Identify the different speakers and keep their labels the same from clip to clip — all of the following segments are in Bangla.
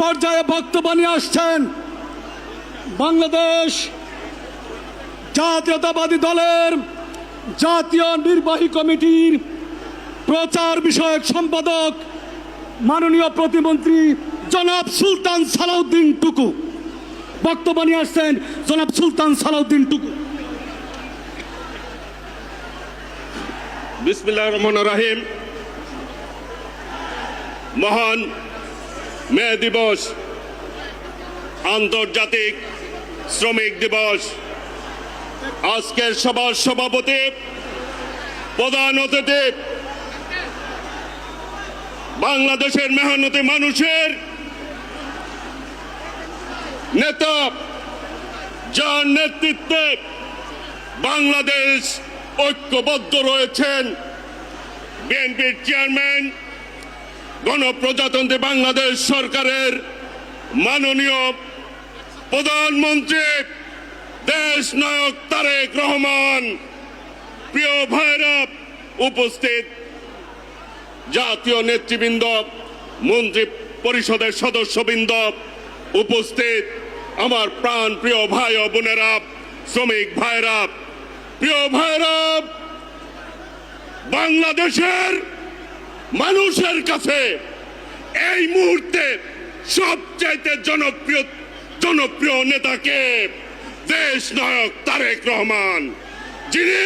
Speaker 1: পর্যায়ে বক্তব্য নিয়ে আসছেন বাংলাদেশ জাতীয়তাবাদী দলের জাতীয় নির্বাহী কমিটির প্রচার বিষয়ক সম্পাদক মাননীয় প্রতিমন্ত্রী জনাব সুলতান সালাউদ্দিন টুকু। বক্তব্য নিয়ে আসছেন জনাব সুলতান সালাউদ্দিন টুকু।
Speaker 2: বিসমিল্লাহির রহমানির রহিম। মহান মে দিবস, আন্তর্জাতিক শ্রমিক দিবস। আজকের সভার সভাপতি, প্রধান অতিথি, বাংলাদেশের মেহনতি মানুষের নেতা, যার নেতৃত্বে বাংলাদেশ ঐক্যবদ্ধ রয়েছেন, বিএনপির চেয়ারম্যান, গণপ্রজাতন্ত্রী বাংলাদেশ সরকারের মাননীয় প্রধানমন্ত্রী দেশ নায়ক তারেক রহমান, প্রিয় ভাইরা, উপস্থিত জাতীয় নেতৃবৃন্দ, মন্ত্রী পরিষদের সদস্যবৃন্দ, উপস্থিত আমার প্রাণ প্রিয় ভাই ও বোনেরা, শ্রমিক ভাইরা, প্রিয় ভাইরা, বাংলাদেশের মানুষের কাছে এই মুহূর্তে সবচাইতে জনপ্রিয় নেতাকে দেশ নায়ক তারেক রহমান, যিনি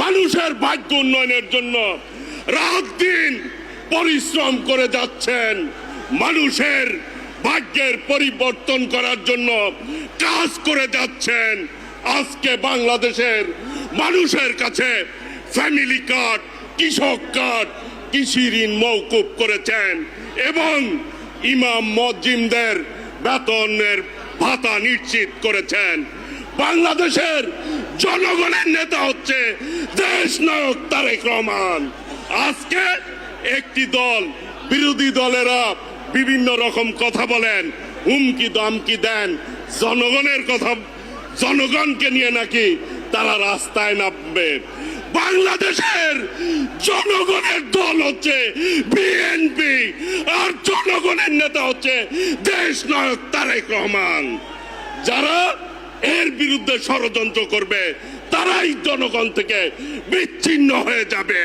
Speaker 2: মানুষের ভাগ্য উন্নয়নের জন্য রাত দিন পরিশ্রম করে যাচ্ছেন, মানুষের ভাগ্যের পরিবর্তন করার জন্য কাজ করে যাচ্ছেন। আজকে বাংলাদেশের মানুষের কাছে ফ্যামিলি কার্ড, কৃষক কার্ড, কৃষি ঋণ মওকুফ করেছেন এবং ইমাম মুয়াজ্জিনদের বেতনের ভাতা নিশ্চিত করেছেন। বাংলাদেশের জনগণের নেতা হচ্ছে দেশ নায়ক তারেক রহমান। আজকে একটি দল, বিরোধী দলেরা বিভিন্ন রকম কথা বলেন, হুমকি দমকি দেন, জনগণের কথা, জনগণকে নিয়ে নাকি তারা রাস্তায় নামবে। বাংলাদেশের জনগণের দল হচ্ছে বিএনপি, আর জনগণের নেতা হচ্ছে দেশ নায়ক তারেক রহমান। যারা এর বিরুদ্ধে ষড়যন্ত্র করবে তারাই জনগণ থেকে বিচ্ছিন্ন হয়ে যাবে।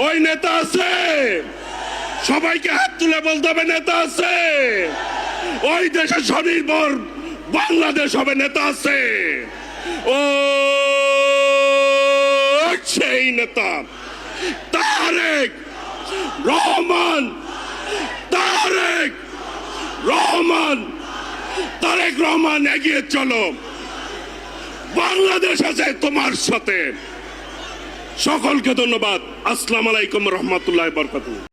Speaker 2: ওই নেতা আছে, সবাইকে হাত তুলে বলতে হবে নেতা আছে। ওই দেশে স্বনির্ভর বাংলাদেশ হবে নেতা আছে। ও সেই নেতা তারেক রহমান, তারেক রহমান, তারেক রহমান, এগিয়ে চলো, বাংলাদেশ আছে তোমার সাথে। সকলকে ধন্যবাদ। আসসালামু আলাইকুম রহমতুল্লাহ বরকাতুহু।